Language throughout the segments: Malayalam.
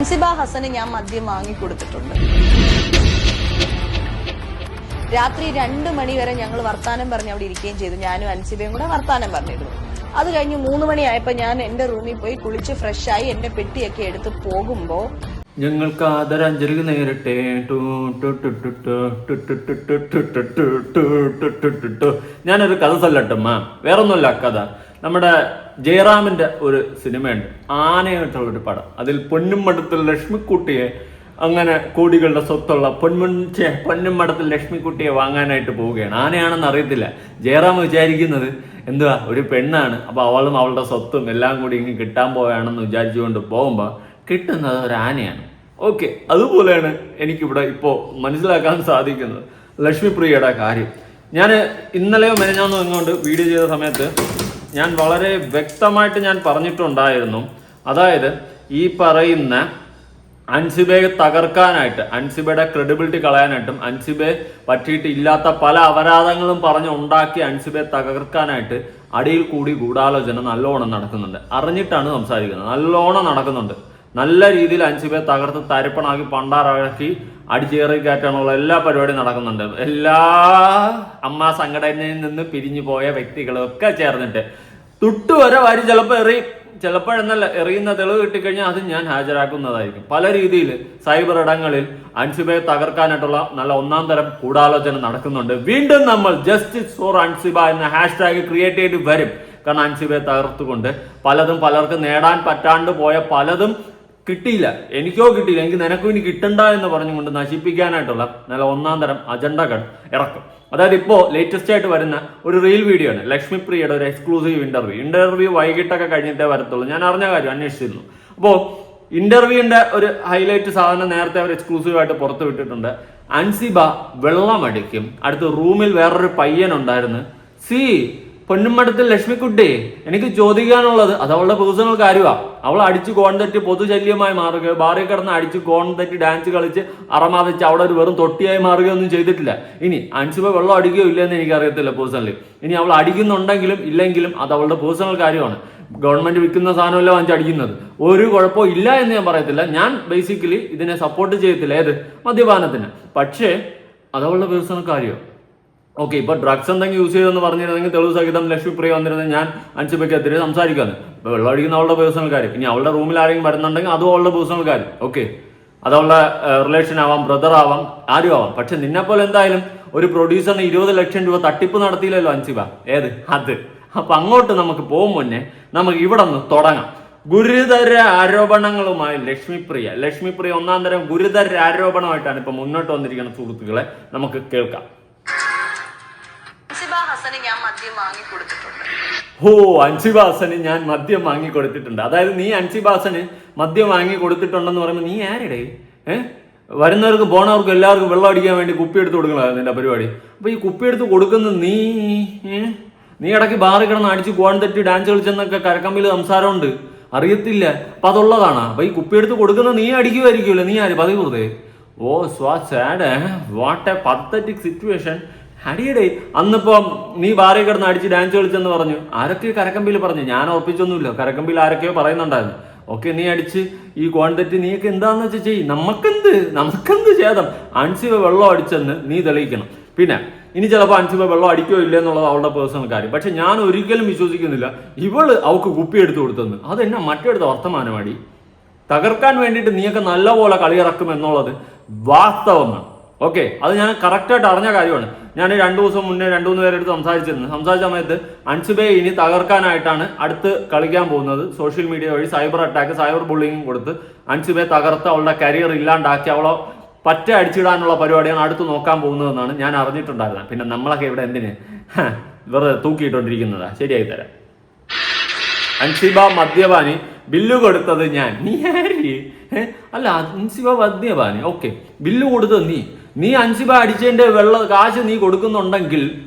അൻസിബ ഹസന് ഞാൻ മദ്യം വാങ്ങിക്കൊടുത്തിട്ടുണ്ട്. രാത്രി 2 മണി വരെ ഞങ്ങൾ വർത്താനം പറഞ്ഞ് അവിടെ ഇരിക്കുകയും ചെയ്തു. ഞാനും അൻസിബയും കൂടെ വർത്താനം പറഞ്ഞിരുന്നു. അത് കഴിഞ്ഞ് 3 മണിയായപ്പോ ഞാൻ എന്റെ റൂമിൽ പോയി കുളിച്ച് ഫ്രഷായി എന്റെ പെട്ടിയൊക്കെ എടുത്ത് പോകുമ്പോ ഞങ്ങൾക്ക് ആദരാഞ്ജലി നേരിട്ടെ. ഞാനൊരു കഥ ചൊല്ലട്ടമ്മ, വേറൊന്നുമല്ല കഥ. നമ്മുടെ ജയറാമിന്റെ ഒരു സിനിമയുണ്ട്, ആനയായിട്ടുള്ളൊരു പടം. അതിൽ പൊന്നുമടത്തിൽ ലക്ഷ്മിക്കുട്ടിയെ, അങ്ങനെ കോടികളുടെ സ്വത്തുള്ള പൊന്നുമടത്തിൽ ലക്ഷ്മിക്കുട്ടിയെ വാങ്ങാനായിട്ട് പോവുകയാണ്. ആനയാണെന്ന് അറിയത്തില്ല. ജയറാം വിചാരിക്കുന്നത് എന്തുവാ, ഒരു പെണ്ണാണ്. അപ്പൊ അവളും അവളുടെ സ്വത്തും എല്ലാം കൂടി ഇങ്ങ് കിട്ടാൻ പോവുകയാണെന്ന് വിചാരിച്ചുകൊണ്ട് പോകുമ്പോൾ കിട്ടുന്നത് ഒരു ആനയാണ്. ഓക്കെ, അതുപോലെയാണ് എനിക്കിവിടെ ഇപ്പോൾ മനസ്സിലാക്കാൻ സാധിക്കുന്നത് ലക്ഷ്മിപ്രിയയുടെ കാര്യം. ഞാൻ ഇന്നലെയോ മെനഞ്ഞാന്നോ ഇങ്ങോട്ട് വീഡിയോ ചെയ്ത സമയത്ത് ഞാൻ വളരെ വ്യക്തമായിട്ട് ഞാൻ പറഞ്ഞിട്ടുണ്ടായിരുന്നു. അതായത് ഈ പറയുന്ന അൻസിബയെ തകർക്കാനായിട്ട്, അൻസിബയുടെ ക്രെഡിബിലിറ്റി കളയാനായിട്ടും അൻസിബയെ പറ്റിയിട്ട് ഇല്ലാത്ത പല അപരാധങ്ങളും പറഞ്ഞ് ഉണ്ടാക്കി അൻസിബയെ തകർക്കാനായിട്ട് അടിയിൽ കൂടി ഗൂഢാലോചന നല്ലോണം നടക്കുന്നുണ്ട്. അറിഞ്ഞിട്ടാണ് സംസാരിക്കുന്നത്. നല്ലോണം നടക്കുന്നുണ്ട്. നല്ല രീതിയിൽ അൻസിബയെ തകർത്ത് തരിപ്പണാക്കി പണ്ടാറാക്കി അടിച്ചേറി കയറ്റാനുള്ള എല്ലാ പരിപാടിയും നടക്കുന്നുണ്ട്. എല്ലാ അമ്മ സംഘടനയിൽ നിന്ന് പിരിഞ്ഞു പോയ വ്യക്തികളൊക്കെ ചേർന്നിട്ട് തുട്ടുവരെ വാരി ചിലപ്പോൾ എറിയും, ചിലപ്പോഴെന്നല്ല എറിയുന്ന തെളിവ് കിട്ടിക്കഴിഞ്ഞാൽ അത് ഞാൻ ഹാജരാക്കുന്നതായിരിക്കും. പല രീതിയിൽ സൈബർ ഇടങ്ങളിൽ അൻസിബയെ തകർക്കാനായിട്ടുള്ള നല്ല 1-ാം തരം ഗൂഢാലോചന നടക്കുന്നുണ്ട്. വീണ്ടും നമ്മൾ ജസ്റ്റിസ് ഫോർ അൻസിബ എന്ന ഹാഷ്ടാഗ് ക്രിയേറ്റ് ചെയ്ത് വരും. കാരണം അൻസിബയെ തകർത്തുകൊണ്ട് പലതും പലർക്കും നേടാൻ പറ്റാണ്ട് പോയ പലതും കിട്ടിയില്ല, എനിക്കോ കിട്ടിയില്ല, എനിക്ക് നിനക്കും ഇനി കിട്ടണ്ട എന്ന് പറഞ്ഞുകൊണ്ട് നശിപ്പിക്കാനായിട്ടുള്ള നല്ല 1-ാം തരം അജണ്ടകൾ ഇറക്കും. അതായത് ഇപ്പോൾ ലേറ്റസ്റ്റ് ആയിട്ട് വരുന്ന ഒരു റീൽ വീഡിയോ ആണ് ലക്ഷ്മിപ്രിയയുടെ ഒരു എക്സ്ക്ലൂസീവ് ഇന്റർവ്യൂ വൈകിട്ടൊക്കെ കഴിഞ്ഞിട്ടേ വരത്തുള്ളൂ. ഞാൻ അറിഞ്ഞ കാര്യം അന്വേഷിച്ചിരുന്നു. അപ്പോൾ ഇന്റർവ്യൂവിന്റെ ഒരു ഹൈലൈറ്റ് സാധനം നേരത്തെ അവർ എക്സ്ക്ലൂസീവ് ആയിട്ട് പുറത്തു വിട്ടിട്ടുണ്ട്. അൻസിബ വെള്ളമടിക്കും. അടുത്ത് റൂമിൽ വേറൊരു പയ്യനുണ്ടായിരുന്നു. പൊന്നുമടത്തിൽ ലക്ഷ്മിക്കുട്ടി, എനിക്ക് ചോദിക്കാനുള്ളത്, അത് അവളുടെ പേഴ്സണൽ കാര്യമാണ്. അവൾ അടിച്ച് കോൺ തെറ്റി പൊതുശല്യമായി മാറുകയോ ബാറിൽ കിടന്ന് അടിച്ച് കോൺ തെറ്റി ഡാൻസ് കളിച്ച് അറമാതിച്ച് അവിടെ ഒരു വെറും തൊട്ടിയായി മാറുകയോ ഒന്നും ചെയ്തിട്ടില്ല. ഇനി അൻസിബ വെള്ളം അടിക്കുകയോ ഇല്ലെന്ന് എനിക്കറിയത്തില്ല പേഴ്സണലി. ഇനി അവൾ അടിക്കുന്നുണ്ടെങ്കിലും ഇല്ലെങ്കിലും അത് അവളുടെ പേഴ്സണൽ കാര്യമാണ്. ഗവൺമെന്റ് വിൽക്കുന്ന സാധനമല്ല വാങ്ങിച്ച് അടിക്കുന്നത്. ഒരു കുഴപ്പവും ഇല്ല എന്ന് ഞാൻ പറയത്തില്ല. ഞാൻ ബേസിക്കലി ഇതിനെ സപ്പോർട്ട് ചെയ്യത്തില്ല, ഏത് മദ്യപാനത്തിന്. പക്ഷേ അത് അവളുടെ പേഴ്സണൽ കാര്യമാണ്. ഓക്കെ, ഇപ്പൊ ഡ്രഗ്സ് എന്തെങ്കിലും യൂസ് ചെയ്തെന്ന് പറഞ്ഞിരുന്നെങ്കിൽ തെളിവ് സഹിതം ലക്ഷ്മിപ്രിയ വന്നിരുന്നത് ഞാൻ അൻസിബയ്ക്കെതിരെ സംസാരിക്കാന്ന്. ഇപ്പൊ വെള്ളം അടിക്കുന്ന അവളുടെ പേഴ്സണൽ കാര്യം. ഇനി അവളുടെ റൂമിൽ ആരെങ്കിലും വരുന്നുണ്ടെങ്കിൽ അതും അവളുടെ പേഴ്സണൽ കാര്യം. ഓക്കെ, അത് അവളുടെ റിലേഷൻ ആവാം, ബ്രദർ ആവാം, ആരും ആവാം. പക്ഷെ നിന്നെപ്പോലെ എന്തായാലും ഒരു പ്രൊഡ്യൂസറിന് 20 ലക്ഷം രൂപ തട്ടിപ്പ് നടത്തിയില്ലല്ലോ അൻസിബ. ഏത് അത്. അപ്പൊ അങ്ങോട്ട് നമുക്ക് പോകും മുന്നേ നമുക്ക് ഇവിടെ നിന്ന് തുടങ്ങാം. ഗുരുതര ആരോപണങ്ങളുമായി ലക്ഷ്മിപ്രിയ 1-ാം തരം ഗുരുതര ആരോപണമായിട്ടാണ് ഇപ്പൊ മുന്നോട്ട് വന്നിരിക്കുന്ന സുഹൃത്തുക്കളെ നമുക്ക് കേൾക്കാം. ഞാൻ മദ്യം വാങ്ങിക്കൊടുത്തിട്ടുണ്ട്. അൻസിബ ഹസന് ഞാൻ മദ്യം വാങ്ങിക്കൊടുത്തിട്ടുണ്ട്. അതായത് നീ അൻസിബ ഹസന് മദ്യം വാങ്ങിക്കൊടുത്തിട്ടുണ്ടെന്ന് പറയുമ്പോൾ നീ ആരുടെ? വരുന്നവർക്ക് പോണവർക്കും എല്ലാവർക്കും വെള്ളം അടിക്കാൻ വേണ്ടി കുപ്പി എടുത്ത് കൊടുക്കണമായിരുന്നു നിന്റെ പരിപാടി. അപ്പൊ ഈ കുപ്പി എടുത്ത് കൊടുക്കുന്ന നീ ഇടയ്ക്ക് ബാറിൽ കിടന്ന് അടിച്ച് കോൺ തെറ്റി ഡാൻസ് കളിച്ചെന്നൊക്കെ കരക്കമ്പിൽ സംസാരമുണ്ട്, അറിയത്തില്ല. അപ്പൊ അതുള്ളതാണ്. അപ്പൊ ഈ കുപ്പി എടുത്ത് കൊടുക്കുന്ന നീ അടിക്കുമായിരിക്കുമല്ലോ. നീ ആര് പതിവുറുതെ? Sad, what a pathetic situation. അടിയടേ, അന്നിപ്പോ നീ ബാറിൽ കിടന്ന് അടിച്ച് ഡാൻസ് കളിച്ചെന്ന് പറഞ്ഞു. ആരൊക്കെയോ കരക്കമ്പിയിൽ പറഞ്ഞു, ഞാൻ ഉറപ്പിച്ചൊന്നുമില്ല. കരക്കമ്പിയിൽ ആരൊക്കെയോ പറയുന്നുണ്ടായിരുന്നു. ഓക്കെ, നീ അടിച്ച് ഈ കോൺ തെറ്റി നീയൊക്കെ എന്താന്ന് വെച്ചാൽ ചെയ്യും. നമുക്കെന്ത് ചേതം. അൻസിബ വെള്ളം അടിച്ചെന്ന് നീ തെളിയിക്കണം. പിന്നെ ഇനി ചിലപ്പോൾ അൻസിബ വെള്ളം അടിക്കോ ഇല്ല എന്നുള്ളത് അവളുടെ പേഴ്സണൽ കാര്യം. പക്ഷെ ഞാൻ ഒരിക്കലും വിശ്വസിക്കുന്നില്ല ഇവള് അവൾക്ക് കുപ്പി എടുത്തു കൊടുത്തെന്ന്. അതെന്നെ മറ്റെടുത്ത വർത്തമാനമാടി. തകർക്കാൻ വേണ്ടിയിട്ട് നീയൊക്കെ നല്ലപോലെ കളിയിറക്കും എന്നുള്ളത് വാസ്തവമാണ്. ഓക്കെ, അത് ഞാൻ കറക്റ്റായിട്ട് അറിഞ്ഞ കാര്യമാണ്. ഞാൻ 2 ദിവസം മുന്നേ 2-3 പേരെടുത്ത് സംസാരിച്ച സമയത്ത് അൻസിബയെ ഇനി തകർക്കാനായിട്ടാണ് അടുത്ത് കളിക്കാൻ പോകുന്നത്. സോഷ്യൽ മീഡിയ വഴി സൈബർ അറ്റാക്ക്, സൈബർ ബുള്ളിങ്ങും കൊടുത്ത് അൻസിബയെ തകർത്ത് അവളുടെ കരിയർ ഇല്ലാണ്ടാക്കി അവളെ പറ്റ അടിച്ചിടാനുള്ള പരിപാടിയാണ് അടുത്ത് നോക്കാൻ പോകുന്നതെന്നാണ് ഞാൻ അറിഞ്ഞിട്ടുണ്ടായിരുന്നത്. പിന്നെ നമ്മളൊക്കെ ഇവിടെ എന്തിന് വെറുതെ തൂക്കിയിട്ടോണ്ടിരിക്കുന്നതാ. ശരിയായി തരാം. അൻസിബ മദ്യപാനി, ബില്ല് കൊടുത്തത് ഞാൻ. നീ ആര്? അല്ല, അൻസിബ മദ്യപാനി. ഓക്കെ, ബില്ല് കൊടുത്തത് നീ അൻസിബ അടിച്ചതിന്റെ കാശ് നീ കൊടുക്കുന്നുണ്ടെങ്കിൽ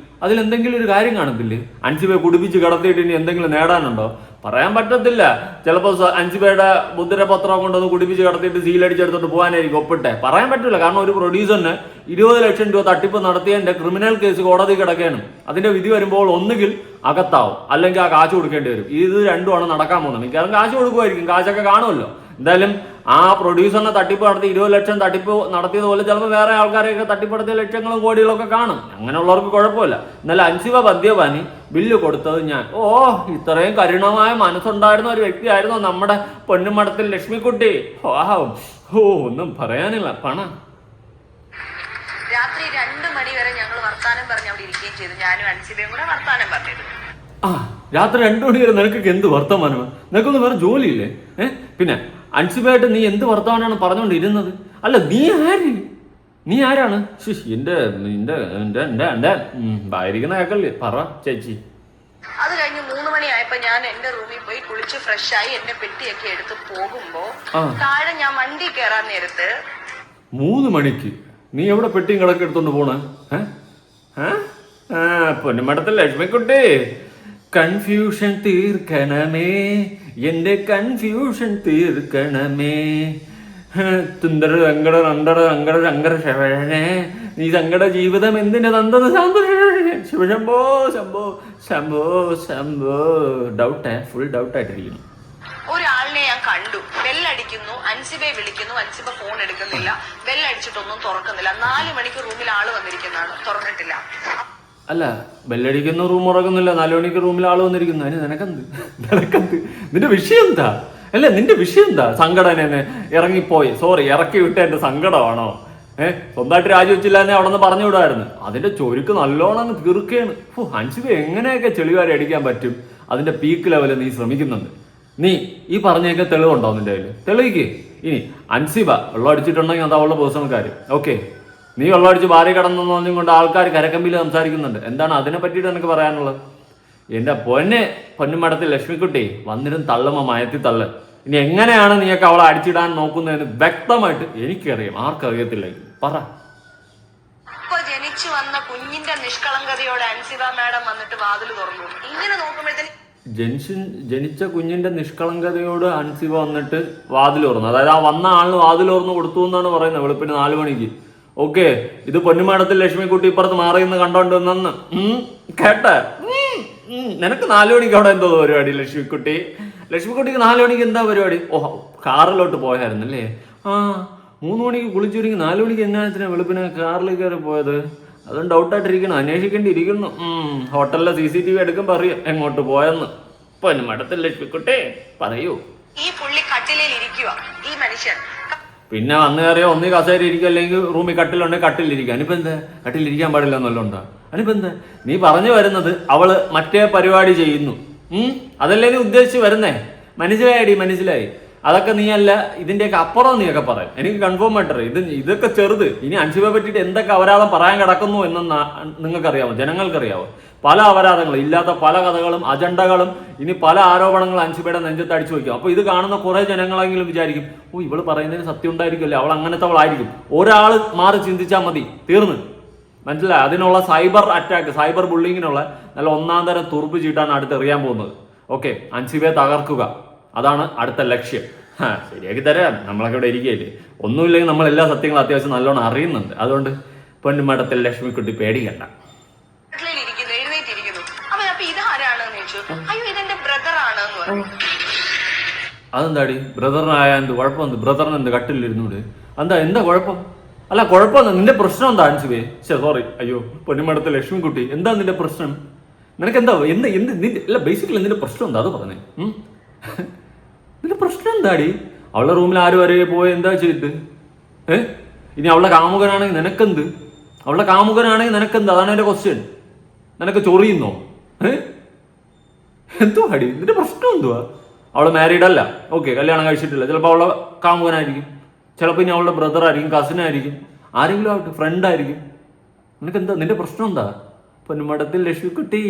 അതിലെന്തെങ്കിലും ഒരു കാര്യം കാണത്തില്ലേ? അൻസിബയെ കുടിപ്പിച്ച് കിടത്തിയിട്ട് ഇനി എന്തെങ്കിലും നേടാനുണ്ടോ? പറയാൻ പറ്റത്തില്ല. ചിലപ്പോൾ അൻസിബയുടെ മുദ്രപത്രം കൊണ്ടൊന്ന് കുടിപ്പിച്ച് കിടത്തിയിട്ട് സീലടിച്ചെടുത്തോട്ട് പോകാനായിരിക്കും ഒപ്പിട്ടെ. പറയാൻ പറ്റില്ല. കാരണം ഒരു പ്രൊഡ്യൂസറിന് 20 ലക്ഷം രൂപ തട്ടിപ്പ് നടത്തിയതിന്റെ ക്രിമിനൽ കേസ് കോടതി കിടക്കുകയാണ്. അതിന്റെ വിധി വരുമ്പോൾ ഒന്നുകിൽ അകത്താവും, അല്ലെങ്കിൽ ആ കാശ് കൊടുക്കേണ്ടി വരും. ഇത് രണ്ടുമാണ് നടക്കാൻ പോകുന്നത്. മിക്കവാറും കാശ് കൊടുക്കുമായിരിക്കും. കാശൊക്കെ കാണുമല്ലോ. എന്തായാലും ആ പ്രൊഡ്യൂസറിനെ തട്ടിപ്പ് നടത്തി 20 ലക്ഷം തട്ടിപ്പ് നടത്തിയതുപോലെ ചിലപ്പോൾ വേറെ ആൾക്കാരെയൊക്കെ തട്ടിപ്പടത്തിയ ലക്ഷങ്ങളും കോടികളൊക്കെ കാണും. അങ്ങനെയുള്ളവർക്ക് കുഴപ്പമില്ല. എന്നാലും അൻസിബ മദ്യപാനി ബില്ല് കൊടുത്തത് ഞാൻ. ഓ, ഇത്രയും കരുണമായ മനസ്സുണ്ടായിരുന്ന ഒരു വ്യക്തിയായിരുന്നു നമ്മുടെ പൊന്നുമടത്തിൽ ലക്ഷ്മിക്കുട്ടി. ഒന്നും പറയാനില്ല. രാത്രി 2 മണി വരെ ഞങ്ങൾ വർത്താനം പറഞ്ഞ് അവിടെ ഇരിക്കുകയും ചെയ്തു. ഞാനും അൻസിബയും കൂടെ വർത്താനം പറഞ്ഞിരുന്നു. രാത്രി 2 മണി വരെ നിനക്കൊക്കെ എന്ത് വർത്തമാനമാണ്? നിനക്കൊന്നും വേറെ ജോലിയില്ലേ? പിന്നെ അൻസിബയായിട്ട് നീ എന്ത് വർത്തമാനാണ് പറഞ്ഞുകൊണ്ടിരുന്നത്? അല്ല, നീ ആരാണ്? എന്റെ ഭായിരിക്കുന്ന കേക്കല്ലേ? പറ ചേച്ചി. അത് കഴിഞ്ഞ് 3 മണിയായപ്പോ ഞാൻ എന്റെ റൂമിൽ പോയി കുളിച്ച് ഫ്രഷായി എന്റെ പെട്ടിയൊക്കെ എടുത്ത് പോകുമ്പോ താഴെ ഞാൻ വണ്ടി കയറാൻ നേരത്ത് 3 മണിക്ക് നീ എവിടെ പെട്ടിയും കിടക്കെ എടുത്തോണ്ട് പോണേ? പൊന്നുമടത്തിൽ ലക്ഷ്മിക്കുട്ടി, കൺഫ്യൂഷൻ തീർക്കണമേ, എന്റെ കൺഫ്യൂഷൻ തീർക്കണമേ. തുണ്ടര അങ്കട അണ്ടട അങ്കട അങ്കര ശവഴനെ, നീ സങ്കട ജീവിതം എന്തിനു തന്നത് ശിവശംഭോ ശംഭോ ശംഭോ ശംഭോ. ഫുൾ ഡൗട്ടായിട്ടിരിക്കുന്നു. ഒരാളിനെ ഞാൻ കണ്ടു. ബെല്ലടിക്കുന്നു, അൻസിബയെ വിളിക്കുന്നു, അൻസിബ ഫോൺ എടുക്കുന്നില്ല. ബെല്ലടിച്ചിട്ടൊന്നും തുറക്കുന്നില്ല. 4 മണിക്ക് റൂമിൽ ആള് വന്നിരിക്കുന്നതാണ്, തുറന്നിട്ടില്ല. അല്ല, ബെല്ലടിക്കുന്ന റൂം ഉറക്കുന്നില്ല, 4 മണിക്ക് റൂമിൽ ആള് വന്നിരിക്കുന്നു. അതിന് നിനക്കെന്ത്? നിന്റെ വിഷയം എന്താ? അല്ല, നിന്റെ വിഷയം എന്താ? സംഘടന ഇറങ്ങിപ്പോയി, ഇറക്കി വിട്ട എന്റെ സങ്കടമാണോ? സ്വന്തമായിട്ട് രാജിവെച്ചില്ല എന്നെ അവിടെ നിന്ന് പറഞ്ഞു വിടായിരുന്നു. അതിന്റെ ചൊരുക്ക് നല്ലോണം തീർക്കുകയാണ്. അൻസിബ എങ്ങനെയൊക്കെ ചെളിവാരി അടിക്കാൻ പറ്റും? അതിന്റെ പീക്ക് ലെവലിൽ നീ ശ്രമിക്കുന്നുണ്ട്. നീ ഈ പറഞ്ഞൊക്കെ തെളിവുണ്ടോ നിന്റെ കയ്യിൽ? തെളിയിക്ക്. ഇനി അൻസിബ വെള്ളം അടിച്ചിട്ടുണ്ടെങ്കിൽ അത് അവളുടെ പേഴ്സണൽ കാര്യം. ഓക്കെ, നീ വെള്ളം അടിച്ച് ഭാര്യ കടന്നെന്ന് പറഞ്ഞും കൊണ്ട് ആൾക്കാർ കരക്കമ്പിൽ സംസാരിക്കുന്നുണ്ട്. എന്താണ് അതിനെ പറ്റിയിട്ട് എനിക്ക് പറയാനുള്ളത്? എന്റെ പൊന്നുമടത്തിൽ ലക്ഷ്മിക്കുട്ടി, വന്നിരും തള്ളുമ്പോ മയത്തി തള്ളു. ഇനി എങ്ങനെയാണ് നീയൊക്കെ അവളെ അടിച്ചിടാൻ നോക്കുന്നതെന്ന് വ്യക്തമായിട്ട് എനിക്കറിയാം. ആർക്കറിയത്തില്ല? പറ. ഇപ്പൊ ജനിച്ചു വന്ന കുഞ്ഞിന്റെ നിഷ്കളങ്കതയോടെ അൻസിബ മാഡം വന്നിട്ട് വാതിൽ തുറന്നു. ഇങ്ങനെ നോക്കുമ്പോഴത്തേന് ജനിച്ച കുഞ്ഞിന്റെ നിഷ്കളങ്കതയോട് അൻസിബ വന്നിട്ട് വാതിൽ തുറന്നു. അതായത് ആ വന്ന ആളിന് വാതിൽ തുറന്നു കൊടുത്തു എന്നാണ് പറയുന്നത് വെളുപ്പിന് 4 മണിക്ക്. ഓക്കെ, ഇത് പൊന്നുമടത്തിൽ ലക്ഷ്മിക്കുട്ടി ഇപ്പുറത്ത് മാറിയെന്ന് കണ്ടോണ്ട് നിന്ന് കേട്ട. നിനക്ക് 4 മണിക്ക് അവിടെ എന്തോ പരിപാടി? ലക്ഷ്മിക്കുട്ടിക്ക് 4 മണിക്ക് എന്താ പരിപാടി? കാറിലോട്ട് പോയായിരുന്നല്ലേ? 3 മണിക്ക് കുളിച്ചൊരുങ്ങി 4 മണിക്ക് എന്നാ വെളുപ്പിന് കാറിൽ കയറി പോയത്? അതും ഡൗട്ടായിട്ടിരിക്കണം, അന്വേഷിക്കേണ്ടിയിരിക്കുന്നു. ഹോട്ടലിലെ CCTV എടുക്കുമ്പോ അറിയാം എങ്ങോട്ട് പോയെന്ന്. പൊന്നുമടത്തിൽ ലക്ഷ്മിക്കുട്ടി പറയൂ. ഈ പുള്ളി കട്ടിലിൽ ഇരിക്കുക, ഈ മനുഷ്യൻ. പിന്നെ വന്നു കയറിയോ ഒന്നി കസേര ഇരിക്കുക, അല്ലെങ്കിൽ റൂമിൽ കട്ടിലുണ്ടെങ്കിൽ കട്ടിലിരിക്കുക. അനിപ്പോ എന്താ? കട്ടിലിരിക്കാൻ പാടില്ല എന്നല്ലോണ്ടാ? അനിപ്പോ എന്താ നീ പറഞ്ഞു വരുന്നത്? അവള് മറ്റേ പരിപാടി ചെയ്യുന്നു. അതല്ലേ നീ ഉദ്ദേശിച്ച് വരുന്നേ? മനസ്സിലായി. അതൊക്കെ നീ അല്ല, ഇതിന്റെയൊക്കെ അപ്പുറം നീയൊക്കെ പറയാം. എനിക്ക് കൺഫേം ആയിട്ടറിയാം. ഇതൊക്കെ ചെറുത്. ഇനി അൻസിബയെ പറ്റിയിട്ട് എന്തൊക്കെ അപരാധം പറയാൻ കിടക്കുന്നു എന്ന് നിങ്ങൾക്കറിയാമോ? ജനങ്ങൾക്കറിയാമോ? പല അപരാധങ്ങളും, ഇല്ലാത്ത പല കഥകളും അജണ്ടകളും, ഇനി പല ആരോപണങ്ങളും അൻസിബയുടെ നെഞ്ചത്ത് അടിച്ചു വയ്ക്കും. അപ്പൊ ഇത് കാണുന്ന കുറെ ജനങ്ങളെങ്കിലും വിചാരിക്കും, ഇവള് പറയുന്നതിന് സത്യം ഉണ്ടായിരിക്കുമല്ലേ, അവൾ അങ്ങനത്തെ അവളായിരിക്കും. ഒരാൾ മാറി ചിന്തിച്ചാൽ മതി, തീർന്ന്. മനസ്സിലായി? അതിനുള്ള സൈബർ അറ്റാക്ക്, സൈബർ ബുള്ളിങ്ങിനുള്ള നല്ല 1-ാം തരം തുറുപ്പ് ചീട്ടാണ് അടുത്ത് എറിയാൻ പോകുന്നത്. ഓക്കെ, അൻസിബയെ തകർക്കുക, അതാണ് അടുത്ത ലക്ഷ്യം. ശരിയാക്കി തരാം. നമ്മളൊക്കെ ഇവിടെ ഇരിക്കുകയല്ലേ. ഒന്നുമില്ലെങ്കിൽ നമ്മൾ എല്ലാ സത്യങ്ങളും അത്യാവശ്യം നല്ലോണം അറിയുന്നുണ്ട്. അതുകൊണ്ട് പൊന്നുമടത്തിൽ ലക്ഷ്മിക്കുട്ടി പേടിക്കണ്ട. അതെന്താടി ബ്രദറിനായ എന്ത് കുഴപ്പമെന്ത്? ബ്രദറിന് എന്ത് കട്ടിലിരുന്നൂടെ? എന്താ കുഴപ്പം? അല്ല, കുഴപ്പം നിന്റെ പ്രശ്നം എന്താ അൻസിബേ? അയ്യോ പൊന്നുമടത്തിൽ ലക്ഷ്മിക്കുട്ടി, എന്താ നിന്റെ പ്രശ്നം? നിനക്ക് എന്താ അല്ല, ബേസിക്കലി നിന്റെ പ്രശ്നം എന്താ? അത് പറഞ്ഞേ. നിന്റെ പ്രശ്നം എന്താടി? അവളുടെ റൂമിൽ ആരും വരെ പോയി എന്താ ചെയ്തിട്ട്? ഇനി അവളുടെ കാമുകനാണെങ്കിൽ നിനക്കെന്ത്? അതാണ് എന്റെ ക്വസ്റ്റ്യൻ. നിനക്ക് ചൊറിയുന്നോ? എന്തുവാടി നിന്റെ പ്രശ്നം? എന്തുവാ? അവള് മാരീഡ് അല്ല, ഓക്കെ, കല്യാണം കഴിച്ചിട്ടില്ല. ചിലപ്പോൾ അവളുടെ കാമുകനായിരിക്കും, ചിലപ്പോൾ ഇനി അവളുടെ ബ്രദർ ആയിരിക്കും, കസിൻ ആയിരിക്കും, ആരെങ്കിലും ആവട്ടെ, ഫ്രണ്ട് ആയിരിക്കും. നിനക്കെന്താ? നിന്റെ പ്രശ്നം എന്താ? പൊന്നുമടത്തിൽ ലക്ഷ്മിക്കുട്ടി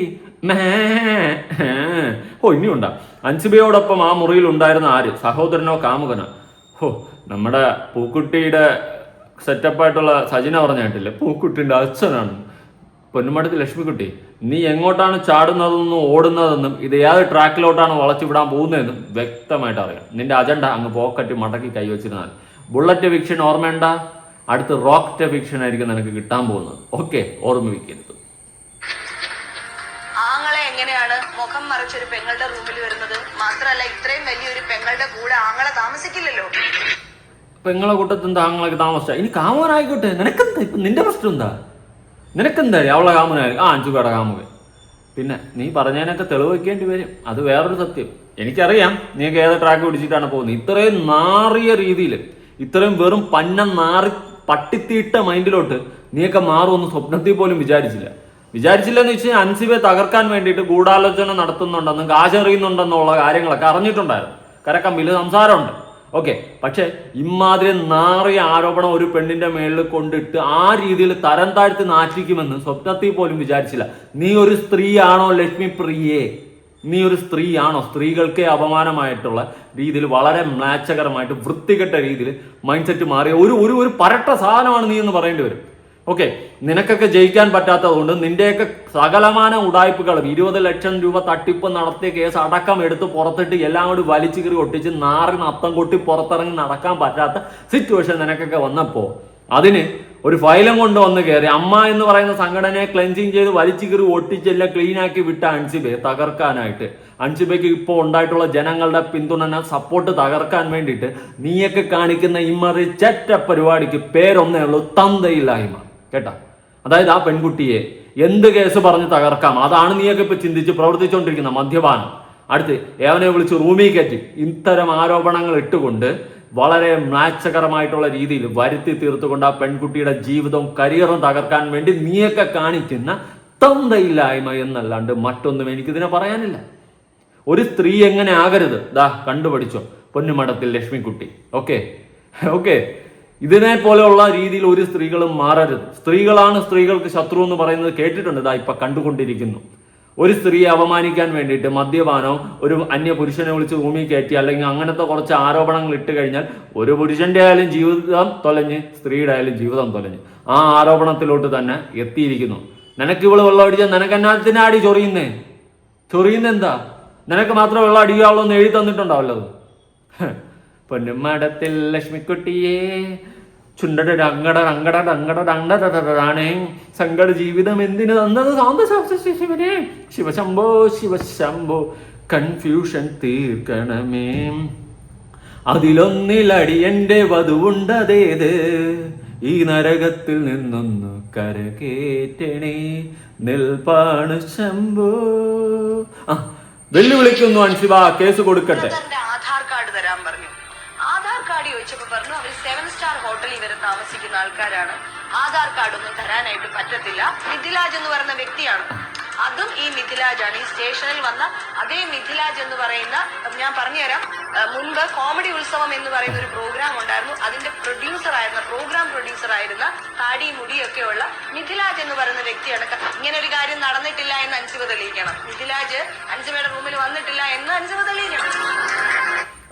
ഇനിയുണ്ടാ? അൻസിബയോടൊപ്പം ആ മുറിയിൽ ഉണ്ടായിരുന്ന ആര്? സഹോദരനോ കാമുകനോ? നമ്മുടെ പൂക്കുട്ടിയുടെ സെറ്റപ്പായിട്ടുള്ള സജിന പറഞ്ഞിട്ടില്ലേ, പൂക്കുട്ടിന്റെ അച്ഛനാണ്. പൊന്നുമടത്തിൽ ലക്ഷ്മിക്കുട്ടി, നീ എങ്ങോട്ടാണ് ചാടുന്നതെന്നും ഓടുന്നതെന്നും ഇത് ഏത് ട്രാക്കിലോട്ടാണ് വളച്ചു വിടാൻ പോകുന്നതെന്നും വ്യക്തമായിട്ട് അറിയാം. നിന്റെ അജണ്ട അങ്ങ് പോക്കറ്റ് മടക്കി കൈവച്ചിരുന്നാൽ ബുള്ളറ്റ് ഫിക്ഷൻ ഓർമ്മയുണ്ട? അടുത്ത് റോക്കറ്റ് ഫിക്ഷൻ ആയിരിക്കും നിനക്ക് കിട്ടാൻ പോകുന്നത്. ഓക്കെ, ഓർമ്മിക്കരുത്. ആങ്ങളെ എങ്ങനെയാണ് മുഖം മറച്ചൊരു പെങ്ങളുടെ റൂമിൽ വരുന്നത്? മാത്രല്ല ഇത്രയും വലിയൊരു പെങ്ങളുടെ കൂടെ ആങ്ങളെ താമസിക്കില്ലല്ലോ. പെങ്ങളെ കൂട്ടത്ത് എന്താ ആങ്ങളൊക്കെ താമസിച്ച? ഇനി കാമുകനായിക്കോട്ടെ, നിനക്കെന്താ ഇപ്പൊ നിന്റെ പ്രശ്നം എന്താ? നിനക്കെന്താ അവളെ കാമുകനായി? അൻസുബയുടെ കാമുകൻ. പിന്നെ നീ പറഞ്ഞതിനൊക്കെ തെളിവ് വയ്ക്കേണ്ടി വരും, അത് വേറൊരു സത്യം. എനിക്കറിയാം നീക്ക് ഏത് ട്രാക്ക് പിടിച്ചിട്ടാണ് പോകുന്നത്. ഇത്രയും നാറിയ രീതിയിൽ, ഇത്രയും വെറും നാറി പട്ടിത്തീട്ട മൈൻഡിലോട്ട് നീയൊക്കെ മാറുമെന്ന് സ്വപ്നത്തിൽ പോലും വിചാരിച്ചില്ലെന്ന് വെച്ച് കഴിഞ്ഞാൽ അൻസിബയെ തകർക്കാൻ വേണ്ടിയിട്ട് ഗൂഢാലോചന നടത്തുന്നുണ്ടെന്നും കാശെറിയുന്നുണ്ടെന്നുള്ള കാര്യങ്ങളൊക്കെ അറിഞ്ഞിട്ടുണ്ടായിരുന്നു. കരക്കമ്പിൽ സംസാരമുണ്ട്. ഓക്കെ, പക്ഷെ ഇമാതിരി നാറിയ ആരോപണം ഒരു പെണ്ണിന്റെ മേളിൽ കൊണ്ടിട്ട് ആ രീതിയിൽ തരം താഴ്ത്തി നാറ്റിക്കുമെന്ന് സ്വപ്നത്തിൽ പോലും വിചാരിച്ചില്ല. നീ ഒരു സ്ത്രീയാണോ ലക്ഷ്മി പ്രിയേ? നീ ഒരു സ്ത്രീയാണോ? സ്ത്രീകൾക്കേ അപമാനമായിട്ടുള്ള രീതിയിൽ വളരെ മ്ലാച്ഛകരമായിട്ട് വൃത്തികെട്ട രീതിയിൽ മൈൻഡ് സെറ്റ് മാറിയ ഒരു പരട്ട സാധനമാണ് നീ എന്ന് പറയേണ്ടി വരും. ഓക്കെ, നിനക്കൊക്കെ ജയിക്കാൻ പറ്റാത്തതുകൊണ്ട് നിന്റെയൊക്കെ സകലമാന ഉടായ്പകളും 20 ലക്ഷം രൂപ തട്ടിപ്പ് നടത്തിയ കേസ് അടക്കം എടുത്ത് പുറത്തിട്ട് എല്ലാം കൂടി വലിച്ചു കീറി ഒട്ടിച്ച് നാറിന് അത്തം കൊട്ടി പുറത്തിറങ്ങി നടക്കാൻ പറ്റാത്ത സിറ്റുവേഷൻ നിനക്കൊക്കെ വന്നപ്പോ അതിന് ഒരു ഫയലും കൊണ്ടുവന്ന് കയറി അമ്മ എന്ന് പറയുന്ന സംഘടനയെ ക്ലെൻസിങ് ചെയ്ത് വലിച്ചു കീറി ഒട്ടിച്ചെല്ലാം ക്ലീൻ ആക്കി വിട്ട അൻസിബയെ തകർക്കാനായിട്ട്, അൻസിബയ്ക്ക് ഇപ്പോൾ ഉണ്ടായിട്ടുള്ള ജനങ്ങളുടെ പിന്തുണ സപ്പോർട്ട് തകർക്കാൻ വേണ്ടിയിട്ട് നീയൊക്കെ കാണിക്കുന്ന ഇമ്മറി ചെറ്റ പരിപാടിക്ക് പേരൊന്നേ ഉള്ളൂ, തന്തയില്ലായ്മ. കേട്ടാ? അതായത് ആ പെൺകുട്ടിയെ എന്ത് കേസ് പറഞ്ഞ് തകർക്കാം, അതാണ് നീയൊക്കെ ഇപ്പൊ ചിന്തിച്ച് പ്രവർത്തിച്ചുകൊണ്ടിരിക്കുന്ന മദ്യപാനം. അടുത്ത് ഏവനെ വിളിച്ച് റൂമിൽ കയറ്റി ഇത്തരം ആരോപണങ്ങൾ ഇട്ടുകൊണ്ട് വളരെ മ്ലാച്ഛകരമായിട്ടുള്ള രീതിയിൽ വരുത്തി തീർത്തുകൊണ്ട് ആ പെൺകുട്ടിയുടെ ജീവിതവും കരിയറും തകർക്കാൻ വേണ്ടി നീയൊക്കെ കാണിക്കുന്ന തന്തയില്ലായ്മ എന്നല്ലാണ്ട് മറ്റൊന്നും എനിക്കിതിനെ പറയാനില്ല. ഒരു സ്ത്രീ എങ്ങനെ ആകരുത്, ദാ കണ്ടുപഠിച്ചോ പൊന്നുമടത്തിൽ ലക്ഷ്മിക്കുട്ടി. ഓക്കെ ഇതിനെ പോലെയുള്ള രീതിയിൽ ഒരു സ്ത്രീകളും മാറരുത്. സ്ത്രീകളാണ് സ്ത്രീകൾക്ക് ശത്രു എന്ന് പറയുന്നത് കേട്ടിട്ടുണ്ട്, ഇതാ ഇപ്പൊ കണ്ടുകൊണ്ടിരിക്കുന്നു. ഒരു സ്ത്രീയെ അപമാനിക്കാൻ വേണ്ടിയിട്ട് മദ്യപാനോ ഒരു അന്യ പുരുഷനെ വിളിച്ച് ഭൂമി കയറ്റി അല്ലെങ്കിൽ അങ്ങനത്തെ കുറച്ച് ആരോപണങ്ങൾ ഇട്ട് കഴിഞ്ഞാൽ ഒരു പുരുഷന്റെ ആയാലും ജീവിതം തൊലഞ്ഞ്, സ്ത്രീയുടെ ആയാലും ജീവിതം തൊലഞ്ഞ് ആ ആരോപണത്തിലോട്ട് തന്നെ എത്തിയിരിക്കുന്നു. നിനക്ക് ഇവള് വെള്ളം അടിച്ചാൽ നിനക്ക് എന്നാത്തിനാടി ചൊറിയുന്നെന്താ? നിനക്ക് മാത്രം വെള്ളം അടിക്കാവുള്ളൂ എന്ന് എഴുതി തന്നിട്ടുണ്ടാവല്ലോ. പൊന്നുമടത്തിൽ ലക്ഷ്മിക്കുട്ടിയെ ചുണ്ടടങ്ങട സങ്കട ജീവിതം എന്തിനു തന്നത് ശിവനെ? ശിവശംഭോ കൺഫ്യൂഷൻ തീർക്കണമേ. അതിലൊന്നിലടി എന്റെ വധുവുണ്ടതേത്, ഈ നരകത്തിൽ നിന്നൊന്നു കരകേറ്റണേ നിൽപ്പാണ് ശംഭോ. വെല്ലുവിളിക്കുന്നു അൻസിബ, കേസ് കൊടുക്കട്ടെ. ആധാർ കാർഡ് തരാൻ പറഞ്ഞു. ആധാർ കാർഡ് ചോദിച്ചപ്പോ പറഞ്ഞു അവർ 7 സ്റ്റാർ ഹോട്ടലിൽ വരെ താമസിക്കുന്ന ആൾക്കാരാണ്, ആധാർ കാർഡ് ഒന്നും തരാനായിട്ട് പറ്റത്തില്ല. മിഥിലാജ് എന്ന് പറയുന്ന വ്യക്തിയാണ്, അതും ഈ മിഥിലാജാണ്. ഈ സ്റ്റേഷനിൽ വന്ന അതേ മിഥിലാജ് എന്ന് പറയുന്ന, ഞാൻ പറഞ്ഞുതരാം, മുൻപ് കോമഡി ഉത്സവം എന്ന് പറയുന്ന ഒരു പ്രോഗ്രാം ഉണ്ടായിരുന്നു, അതിന്റെ പ്രോഗ്രാം പ്രൊഡ്യൂസർ ആയിരുന്ന താടി മുടിയൊക്കെ ഉള്ള മിഥിലാജ് എന്ന് പറയുന്ന വ്യക്തിയാണ്. ഇങ്ങനെ ഒരു കാര്യം നടന്നിട്ടില്ല എന്ന് അൻസിബ തെളിയിക്കണം. മിഥിലാജ് അൻസിബയുടെ റൂമിൽ വന്നിട്ടില്ല എന്ന് അൻസിബ തെളിയിക്കണം.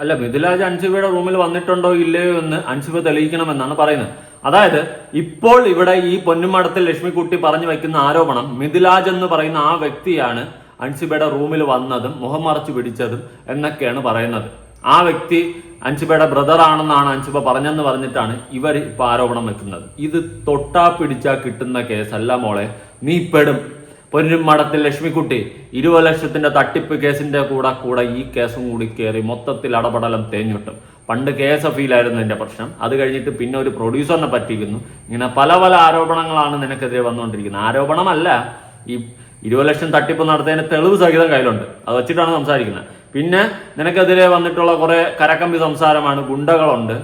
അല്ല, മിഥിലാജ് അൻസിബയുടെ റൂമിൽ വന്നിട്ടുണ്ടോ ഇല്ലയോ എന്ന് അൻസിബ തെളിയിക്കണമെന്നാണ് പറയുന്നത്. അതായത് ഇപ്പോൾ ഇവിടെ ഈ പൊന്നുമടത്തിൽ ലക്ഷ്മിക്കുട്ടി പറഞ്ഞു വയ്ക്കുന്ന ആരോപണം മിഥിലാജ് എന്ന് പറയുന്ന ആ വ്യക്തിയാണ് അൻസിബയുടെ റൂമിൽ വന്നതും മുഖം മറച്ചു പിടിച്ചതും എന്നൊക്കെയാണ് പറയുന്നത്. ആ വ്യക്തി അൻസിബയുടെ ബ്രദർ ആണെന്നാണ് അൻസിബ പറഞ്ഞെന്ന് പറഞ്ഞിട്ടാണ് ഇവർ ഇപ്പൊ ആരോപണം വെക്കുന്നത്. ഇത് തൊട്ടാ പിടിച്ചാ കിട്ടുന്ന കേസല്ല മോളെ, നീ പെടും. പൊന്നുമടത്തിൽ ലക്ഷ്മിക്കുട്ടി 20 ലക്ഷത്തിന്റെ തട്ടിപ്പ് കേസിന്റെ കൂടെ ഈ കേസും കൂടി കയറി മൊത്തത്തിൽ അടപടലം തേഞ്ഞിട്ടും. പണ്ട് KSFE ആയിരുന്നു എന്റെ പ്രശ്നം, അത് കഴിഞ്ഞിട്ട് പിന്നെ ഒരു പ്രൊഡ്യൂസറിനെ പറ്റിക്കുന്നു. ഇങ്ങനെ പല ആരോപണങ്ങളാണ് നിനക്കെതിരെ വന്നുകൊണ്ടിരിക്കുന്നത്. ആരോപണമല്ല, ഈ 20 ലക്ഷം തട്ടിപ്പ് നടത്തിയതിന് തെളിവ് സഹിതം കയ്യിലുണ്ട്, അത് വെച്ചിട്ടാണ് സംസാരിക്കുന്നത്. പിന്നെ നിനക്കെതിരെ വന്നിട്ടുള്ള കുറെ കരക്കമ്പി സംസാരമാണ്, ഗുണ്ടകളുണ്ട്,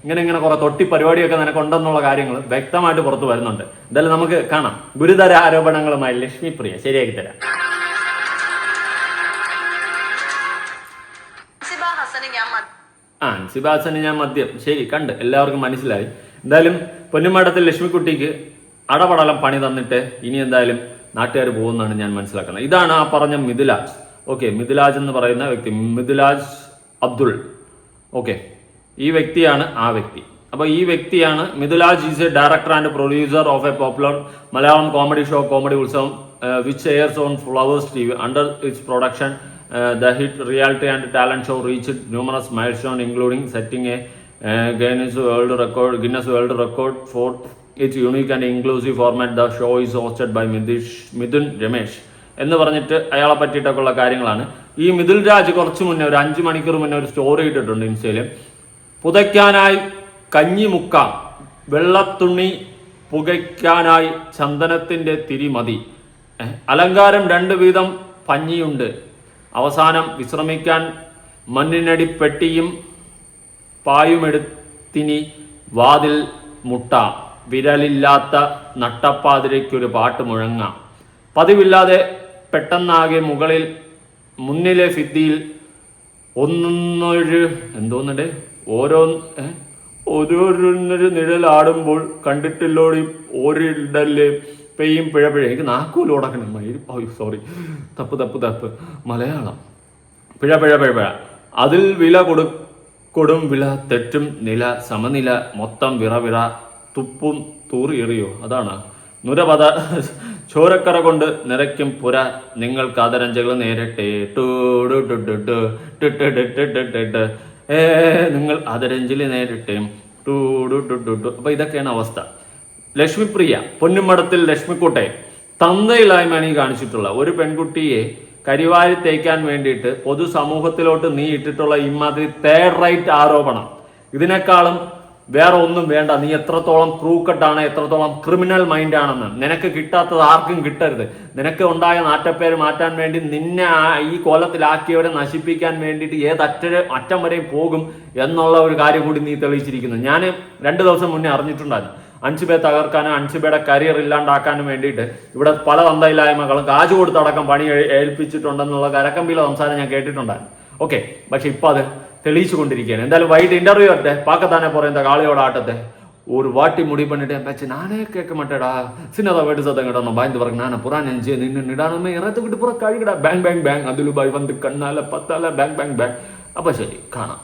ഇങ്ങനെ കുറെ തൊട്ടി പരിപാടിയൊക്കെ നിനക്കുണ്ടെന്നുള്ള കാര്യങ്ങൾ വ്യക്തമായിട്ട് പുറത്തു വരുന്നുണ്ട്. എന്തായാലും നമുക്ക് കാണാം. ഗുരുതര ആരോപണങ്ങളുമായി ലക്ഷ്മി പ്രിയ ശരിയാക്കി തരാം. അൻസിബ ഹസന് ഞാൻ മദ്യം, ശരി, കണ്ട് എല്ലാവർക്കും മനസ്സിലായി. എന്തായാലും പൊന്നുമടത്തിൽ ലക്ഷ്മിക്കുട്ടിക്ക് അടപടലം പണി തന്നിട്ട് ഇനി എന്തായാലും നാട്ടുകാർ പോകുന്നതാണ് ഞാൻ മനസ്സിലാക്കുന്നത്. ഇതാണ് ആ പറഞ്ഞ മിഥിലാജ്. മിഥിലാജ് എന്ന് പറയുന്ന വ്യക്തി, മിഥിലാജ് അബ്ദുൾ. ഈ വ്യക്തിയാണ് ആ വ്യക്തി. അപ്പൊ ഈ വ്യക്തിയാണ് Mithilaj. Is a director and producer of a popular Malayalam comedy show comedy Utsavam which airs on Flowers TV. Under its production the hit reality and talent show reached numerous milestones including setting a Guinness World Record for its unique and inclusive format. The show is hosted by Mithun Ramesh എന്ന് പറഞ്ഞിട്ട് അയാളെ പറ്റിയിട്ടൊക്കെയുള്ള കാര്യങ്ങളാണ്. ഈ മിഥുൽ രാജ് കുറച്ച് മുന്നേ ഒരു 5 മണിക്കൂർ മുന്നേ ഒരു സ്റ്റോറി ഇട്ടിട്ടുണ്ട് ഇൻസ്റ്റയില്. പുതയ്ക്കാനായി കഞ്ഞി മുക്കാം, വെള്ളത്തുണി പുകയ്ക്കാനായി ചന്ദനത്തിന്റെ തിരി മതി, അലങ്കാരം 2 വീതം പഞ്ഞിയുണ്ട്, അവസാനം വിശ്രമിക്കാൻ മണ്ണിനടിപ്പെട്ടിയും പായുമെടുത്തിനി വാതിൽ മുട്ട, വിരലില്ലാത്ത നട്ടപ്പാതിരയ്ക്കൊരു പാട്ട് മുഴങ്ങാം, പതിവില്ലാതെ പെട്ടെന്നാകെ മുന്നിലെ ഭിത്തിയിൽ എന്തോന്നുണ്ട് ഓരോരു നിഴലാടുമ്പോൾ കണ്ടിട്ടില്ലോടി ഓരിടല്ലേ പെയ്യും പിഴ. എനിക്ക് നാക്കൂലോടക്കണം, സോറി, തപ്പ് മലയാളം. പിഴ അതിൽ വില കൊടും വില, തെറ്റും നില സമനില, മൊത്തം വിറ തുപ്പും തൂറിയെറിയോ, അതാണ് നുരപത ചോരക്കറ കൊണ്ട് നിറയ്ക്കും പുര, നിങ്ങൾക്ക് ആദരഞ്ജലികൾ നേരട്ടെ, നിങ്ങൾ ആദരഞ്ജലി നേരട്ടെ. അപ്പൊ ഇതൊക്കെയാണ് അവസ്ഥ. ലക്ഷ്മിപ്രിയ, പൊന്നുമടത്തിൽ ലക്ഷ്മിക്കുട്ടെ, തന്തയില്ലായ്മയാണ് ഈ കാണിച്ചിട്ടുള്ള ഒരു പെൺകുട്ടിയെ കരിവാരി തേക്കാൻ വേണ്ടിയിട്ട് പൊതുസമൂഹത്തിലോട്ട് നീ ഇട്ടിട്ടുള്ള ഇമാതിരി തേർഡ് റൈറ്റ് ആരോപണം, ഇതിനേക്കാളും വേറെ ഒന്നും വേണ്ട. നീ എത്രത്തോളം ക്രൂക്കട്ടാണ്, എത്രത്തോളം ക്രിമിനൽ മൈൻഡ് ആണെന്ന്. നിനക്ക് കിട്ടാത്തത് ആർക്കും കിട്ടരുത്. നിനക്ക് ഉണ്ടായ നാറ്റപ്പേര് മാറ്റാൻ വേണ്ടി നിന്നെ ഈ കോലത്തിലാക്കിയവരെ നശിപ്പിക്കാൻ വേണ്ടിയിട്ട് അറ്റം വരെയും പോകും എന്നുള്ള ഒരു കാര്യം കൂടി നീ തെളിയിച്ചിരിക്കുന്നു. ഞാൻ 2 ദിവസം മുന്നേ അറിഞ്ഞിട്ടുണ്ടായിരുന്നു, അൻസിബയെ തകർക്കാനും അൻസിബയുടെ കരിയർ ഇല്ലാണ്ടാക്കാനും വേണ്ടിയിട്ട് ഇവിടെ പല തന്തയില്ലായ്മകളും കാശ് കൊടുത്തടക്കം പണി ഏൽപ്പിച്ചിട്ടുണ്ടെന്നുള്ള കരക്കമ്പിയിലെ സംസാരം ഞാൻ കേട്ടിട്ടുണ്ടായിരുന്നു. ഓക്കെ, പക്ഷെ ഇപ്പൊ അത് തെളിയിച്ചു കൊണ്ടിരിക്കുകയാണ്. എന്തായാലും വൈകിട്ട് ഇന്റർവ്യൂ ആട്ടെ, പാക്കത്താനെ പറയുന്ന കാളിയോടാട്ടത്തെ ஒரு வாட்டி முடிவு பண்ணிட்டேன் பேச்சு, நானே கேட்க மாட்டேடா, சின்னதா வீட்டு சத்தம் கிட்ட பயந்து வரக்கு நானே புறா நெஞ்சு நின்று நிடானமே இறத்துக்கிட்டு புற கழுகிடா, பேங் பேங் பேங், அதில் பாய் வந்து கண்ணால பத்தால பேங் பேங் பேங். அப்ப சரி, കാണാം.